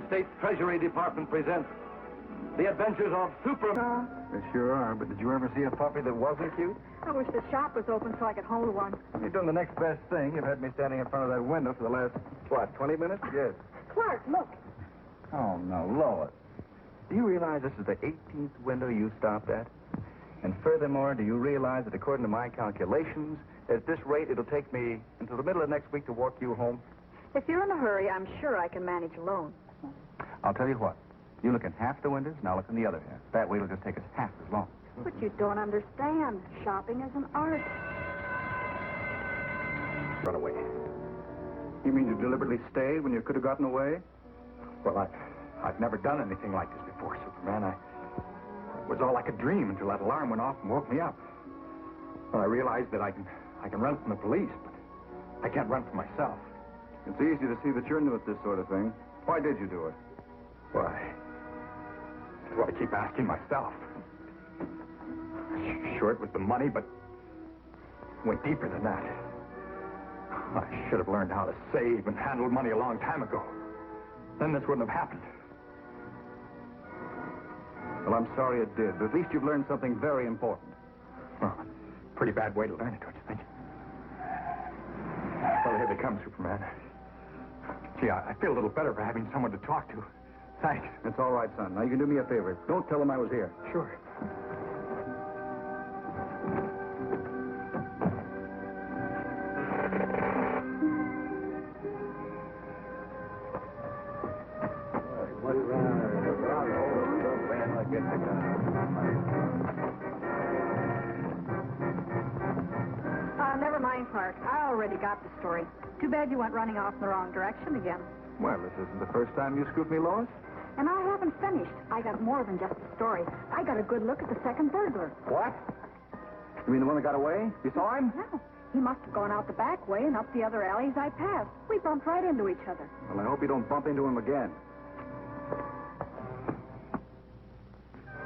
States Treasury Department presents The Adventures of Superman. They sure are, but did you ever see a puppy that wasn't cute? I wish the shop was open so I could hold one. You're doing the next best thing. You've had me standing in front of that window for the last, 20 minutes? Yes. Clark, look. Oh, no, Lois. Do you realize this is the 18th window you stopped at? And furthermore, do you realize that according to my calculations, at this rate, it'll take me until the middle of next week to walk you home? If you're in a hurry, I'm sure I can manage alone. I'll tell you what. You look in half the windows, and I'll look in the other half. That way it'll just take us half as long. But you don't understand. Shopping is an art. Run away. You mean you deliberately stayed when you could have gotten away? Well, I've never done anything like this before, Superman. It was all I could dream until that alarm went off and woke me up. Well, I realized that I can run from the police, but I can't run from myself. It's easy to see that you're new at this sort of thing. Why did you do it? Why? That's what I keep asking myself. Sure, it was the money, but it went deeper than that. I should have learned how to save and handle money a long time ago. Then this wouldn't have happened. Well, I'm sorry it did, but at least you've learned something very important. Well, pretty bad way to learn it, don't you think? Well, here they come, Superman. Gee, I feel a little better for having someone to talk to. Thanks. That's all right, son. Now, you can do me a favor. Don't tell them I was here. Sure. Never mind, Clark. I already got the story. Too bad you went running off in the wrong direction again. Well, this isn't the first time you scooped me, Lois. And I haven't finished. I got more than just a story. I got a good look at the second burglar. What? You mean the one that got away? You saw him? No. He must have gone out the back way and up the other alleys I passed. We bumped right into each other. Well, I hope you don't bump into him again.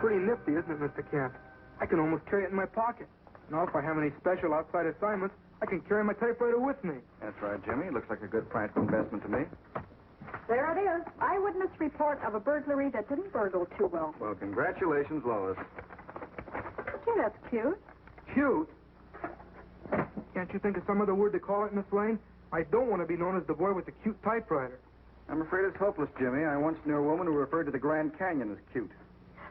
Pretty nifty, isn't it, Mr. Kent? I can almost carry it in my pocket. Now, if I have any special outside assignments, I can carry my typewriter with me. That's right, Jimmy. It looks like a good practical investment to me. There it is. Eyewitness report of a burglary that didn't burgle too well. Well, congratulations, Lois. Gee, that's cute. Cute? Can't you think of some other word to call it, Miss Lane? I don't want to be known as the boy with the cute typewriter. I'm afraid it's hopeless, Jimmy. I once knew a woman who referred to the Grand Canyon as cute.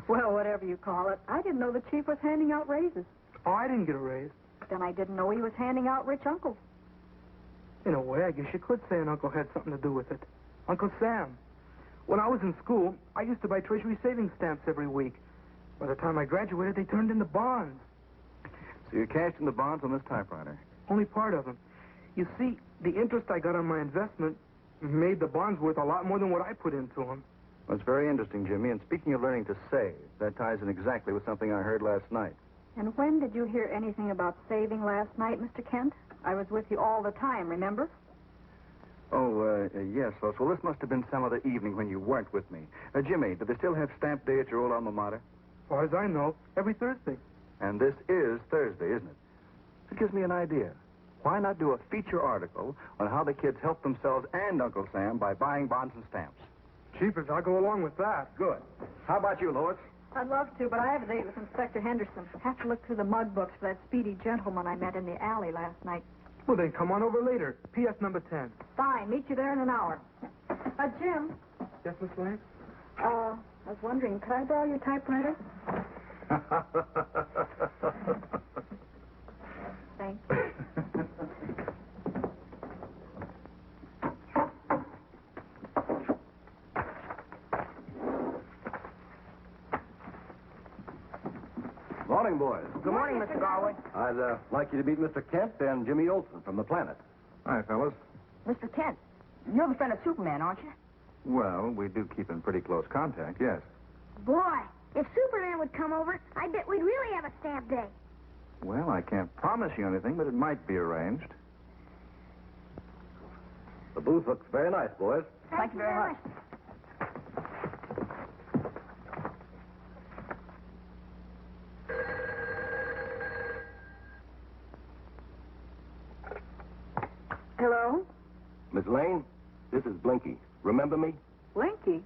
Well, whatever you call it. I didn't know the chief was handing out raises. Oh, I didn't get a raise. Then I didn't know he was handing out rich uncles. In a way, I guess you could say an uncle had something to do with it. Uncle Sam. When I was in school, I used to buy Treasury savings stamps every week. By the time I graduated, they turned into bonds. So you cashed in the bonds on this typewriter? Only part of them. You see, the interest I got on my investment made the bonds worth a lot more than what I put into them. Well, it's very interesting, Jimmy. And speaking of learning to save, that ties in exactly with something I heard last night. And when did you hear anything about saving last night, Mr. Kent? I was with you all the time, remember? Oh, yes, Lois. Well, this must have been some other evening when you weren't with me. Jimmy, do they still have stamp day at your old alma mater? As far as I know, every Thursday. And this is Thursday, isn't it? It gives me an idea. Why not do a feature article on how the kids help themselves and Uncle Sam by buying bonds and stamps? Cheapers, I'll go along with that. Good. How about you, Lois? I'd love to, but I have a date with Inspector Henderson. Have to look through the mug books for that speedy gentleman I met in the alley last night. Well, then come on over later. P.S. number 10. Fine. Meet you there in an hour. Jim. Yes, Miss Lane? I was wondering, could I borrow your typewriter? Thanks. Morning, boys. Good morning, Mr. Garwood. I'd like you to meet Mr. Kent and Jimmy Olsen from the Planet. Hi, fellas. Mr. Kent, you're the friend of Superman, aren't you? Well, we do keep in pretty close contact, yes. Boy, if Superman would come over, I bet we'd really have a stamp day. Well, I can't promise you anything, but it might be arranged. The booth looks very nice, boys. Thank you very much. Hello? Miss Lane, this is Blinky. Remember me? Blinky?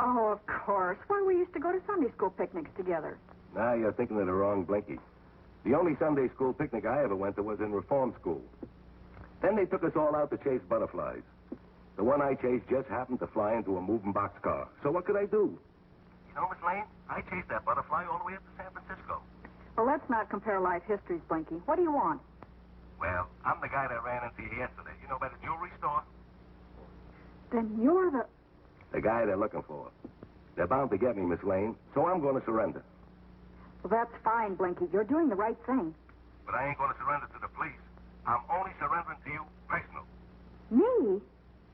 Oh, of course. Why, we used to go to Sunday school picnics together. Now you're thinking of the wrong Blinky. The only Sunday school picnic I ever went to was in reform school. Then they took us all out to chase butterflies. The one I chased just happened to fly into a moving boxcar. So what could I do? You know, Miss Lane, I chased that butterfly all the way up to San Francisco. Well, let's not compare life histories, Blinky. What do you want? Well, I'm the guy that ran into you yesterday. You know, by the jewelry store? Then you're The guy they're looking for. They're bound to get me, Miss Lane, so I'm going to surrender. Well, that's fine, Blinky. You're doing the right thing. But I ain't going to surrender to the police. I'm only surrendering to you personal. Me?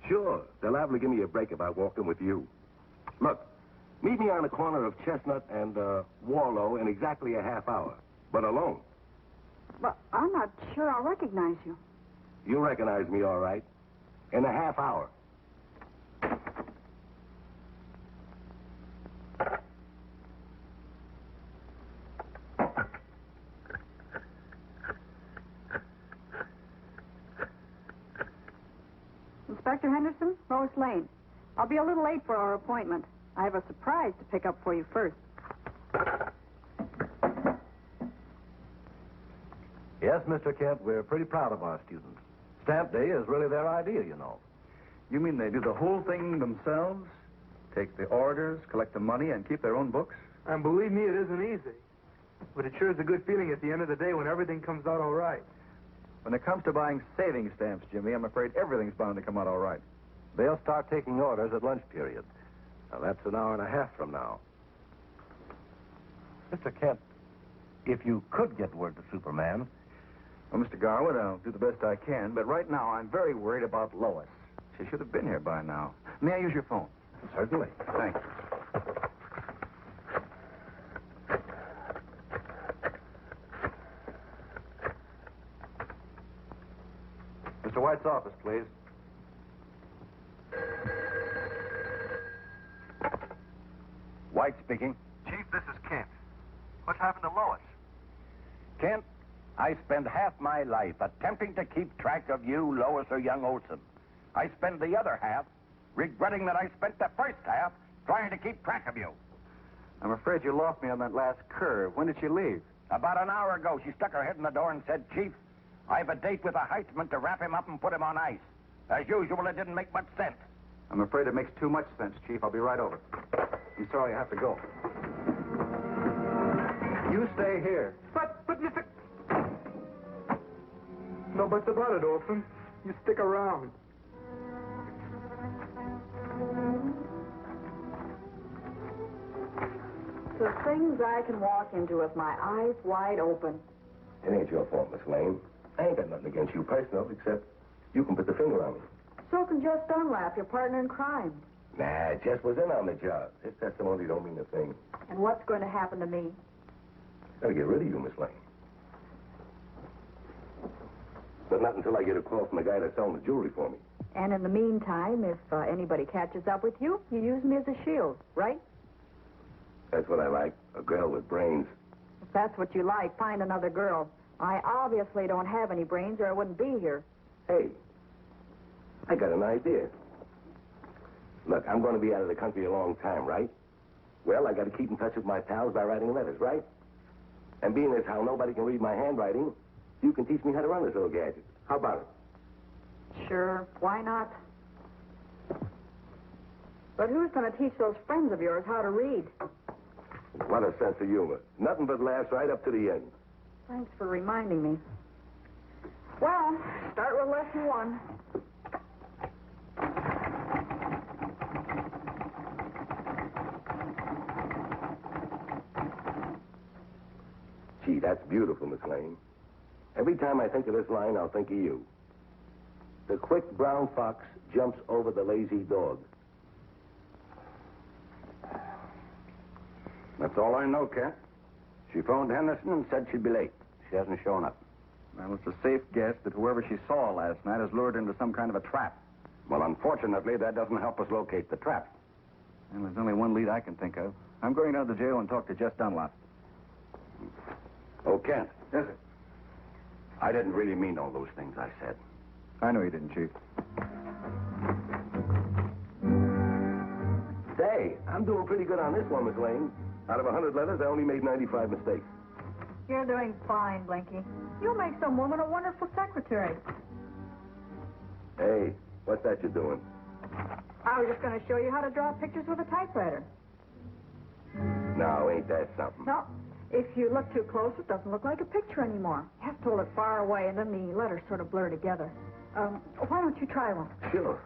Sure. They'll liable to give me a break if I walk in with you. Look, meet me on the corner of Chestnut and Warlow in exactly a half hour, but alone. But I'm not sure I'll recognize you. You recognize me all right. In a half hour. Inspector Henderson, Lois Lane. I'll be a little late for our appointment. I have a surprise to pick up for you first. Yes, Mr. Kent, we're pretty proud of our students. Stamp Day is really their idea, you know. You mean they do the whole thing themselves? Take the orders, collect the money, and keep their own books? And believe me, it isn't easy. But it sure is a good feeling at the end of the day when everything comes out all right. When it comes to buying saving stamps, Jimmy, I'm afraid everything's bound to come out all right. They'll start taking orders at lunch period. Now, that's an hour and a half from now. Mr. Kent, if you could get word to Superman... Well, Mr. Garwood, I'll do the best I can, but right now I'm very worried about Lois. She should have been here by now. May I use your phone? Certainly. Thanks. Mr. White's office, please. White speaking. Chief, this is Kent. What's happened to Lois? Kent, I spend half my life attempting to keep track of you, Lois, or young Olson. I spend the other half regretting that I spent the first half trying to keep track of you. I'm afraid you lost me on that last curve. When did she leave? About an hour ago, she stuck her head in the door and said, Chief, I have a date with a heightman to wrap him up and put him on ice. As usual, it didn't make much sense. I'm afraid it makes too much sense, Chief. I'll be right over. I'm sorry I have to go. You stay here. But, Mr... No buts about it, Olson. You stick around. The things I can walk into with my eyes wide open. It ain't your fault, Miss Lane. I ain't got nothing against you personal, except you can put the finger on me. So can Jess Dunlap, your partner in crime. Nah, Jess was in on the job. His testimony don't mean a thing. And what's going to happen to me? Gotta get rid of you, Miss Lane. But not until I get a call from the guy that's selling the jewelry for me. And in the meantime, if anybody catches up with you, you use me as a shield, right? That's what I like, a girl with brains. If that's what you like, find another girl. I obviously don't have any brains or I wouldn't be here. Hey, I got an idea. Look, I'm going to be out of the country a long time, right? Well, I got to keep in touch with my pals by writing letters, right? And being as how nobody can read my handwriting, you can teach me how to run this little gadget. How about it? Sure, why not? But who's going to teach those friends of yours how to read? What a sense of humor. Nothing but laughs right up to the end. Thanks for reminding me. Well, start with lesson 1. Gee, that's beautiful, Miss Lane. Every time I think of this line, I'll think of you. The quick brown fox jumps over the lazy dog. That's all I know, Kent. She phoned Henderson and said she'd be late. She hasn't shown up. Well, it's a safe guess that whoever she saw last night has lured her into some kind of a trap. Well, unfortunately, that doesn't help us locate the trap. Well, there's only one lead I can think of. I'm going down to the jail and talk to Jess Dunlap. Oh, Kent. Yes, sir. I didn't really mean all those things I said. I know you didn't, Chief. Say, Hey, I'm doing pretty good on this one, Miss Lane. Out of 100 letters, I only made 95 mistakes. You're doing fine, Blinky. You'll make some woman a wonderful secretary. Hey, what's that you're doing? I was just going to show you how to draw pictures with a typewriter. No, ain't that something? No, if you look too close, it doesn't look like a picture anymore. You have to hold it far away, and then the letters sort of blur together. Why don't you try one? Sure.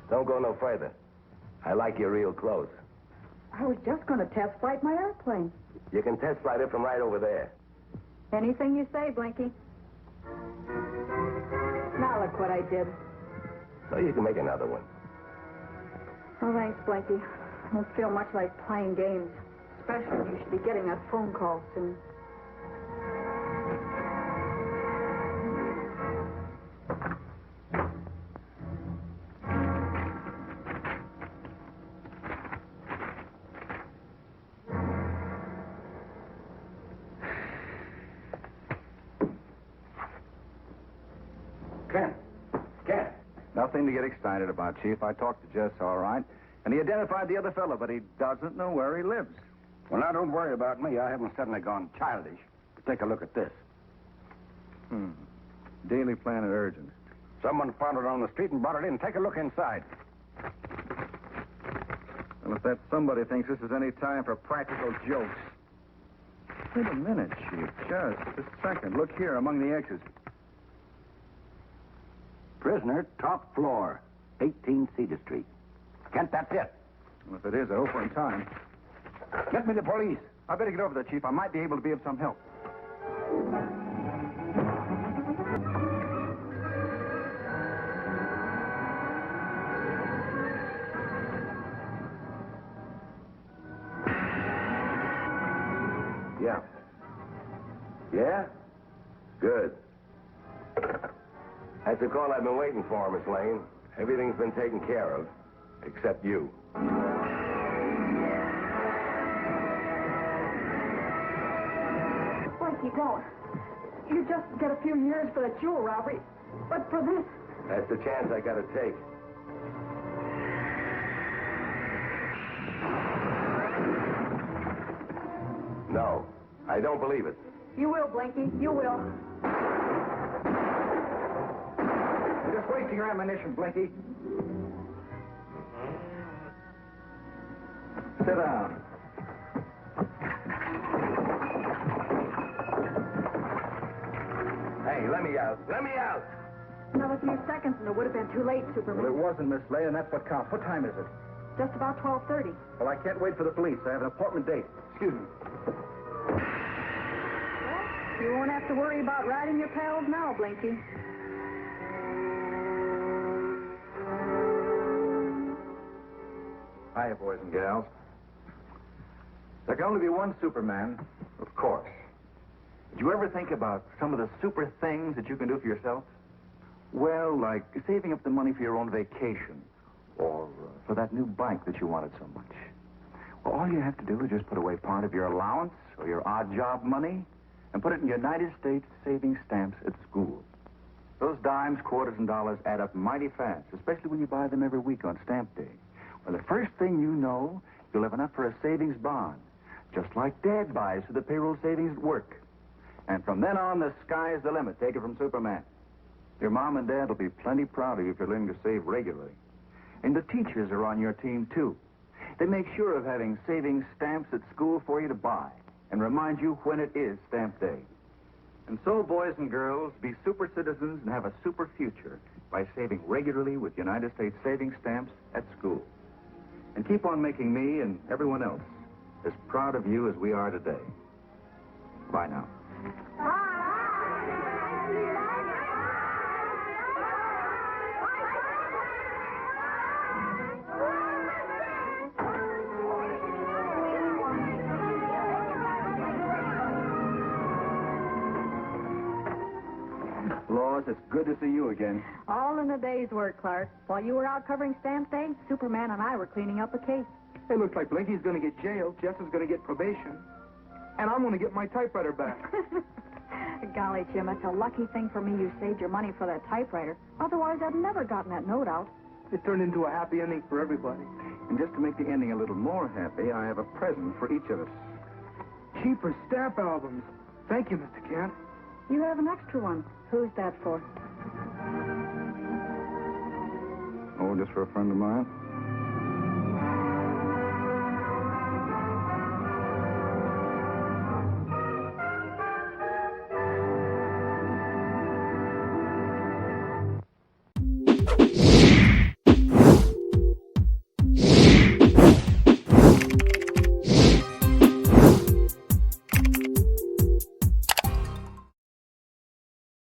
Don't go no further. I like you real close. I was just going to test flight my airplane. You can test flight it from right over there. Anything you say, Blinky. Now look what I did. So you can make another one. Oh, thanks, Blinky. I don't feel much like playing games. Especially when you should be getting that phone call soon. Ken. Nothing to get excited about, Chief. I talked to Jess all right, and he identified the other fellow, but he doesn't know where he lives. Well, now, don't worry about me. I haven't suddenly gone childish. But take a look at this. Daily Planet Urgent. Someone found it on the street and brought it in. Take a look inside. Well, if that somebody thinks this is any time for practical jokes. Wait a minute, Chief. Just a second. Look here among the X's. Prisoner, top floor, 18 Cedar Street. Kent, that's it. Well, if it is, I hope we're in time. Get me the police. I better get over there, Chief. I might be able to be of some help. Yeah. Yeah? Good. That's the call I've been waiting for, Miss Lane. Everything's been taken care of, except you. Blinky, don't. You just get a few years for the jewel robbery. But for this... That's the chance I gotta take. No, I don't believe it. You will, Blinky. You will. You're just wasting your ammunition, Blinky. Sit down. Hey, let me out. Let me out! Another few seconds and it would have been too late, Well, Superman. it wasn't, Miss Lay, and that's what counts. What time is it? Just about 12:30. Well, I can't wait for the police. I have an appointment date. Excuse me. You won't have to worry about riding your pals now, Blinky. Hiya, boys and gals. There can only be one Superman, of course. Did you ever think about some of the super things that you can do for yourself? Well, like saving up the money for your own vacation, or for that new bike that you wanted so much. Well, all you have to do is just put away part of your allowance or your odd job money and put it in United States savings stamps at school. Those dimes, quarters, and dollars add up mighty fast, especially when you buy them every week on stamp day. Well, the first thing you know, you'll have enough for a savings bond, just like Dad buys for the payroll savings at work. And from then on, the sky's the limit. Take it from Superman. Your mom and Dad will be plenty proud of you if you're learning to save regularly. And the teachers are on your team, too. They make sure of having savings stamps at school for you to buy and remind you when it is stamp day. And so, boys and girls, be super citizens and have a super future by saving regularly with United States savings stamps at school. And keep on making me and everyone else as proud of you as we are today. Bye now. Lois. It's good to see you again. All in a day's work, Clark. While you were out covering stamp day, Superman and I were cleaning up a case. It looks like Blinky's going to get jailed, Jess is going to get probation, and I'm going to get my typewriter back. Golly, Jim, it's a lucky thing for me you saved your money for that typewriter. Otherwise, I'd never gotten that note out. It turned into a happy ending for everybody. And just to make the ending a little more happy, I have a present for each of us. Cheaper stamp albums. Thank you, Mr. Kent. You have an extra one. Who's that for? Oh, just for a friend of mine.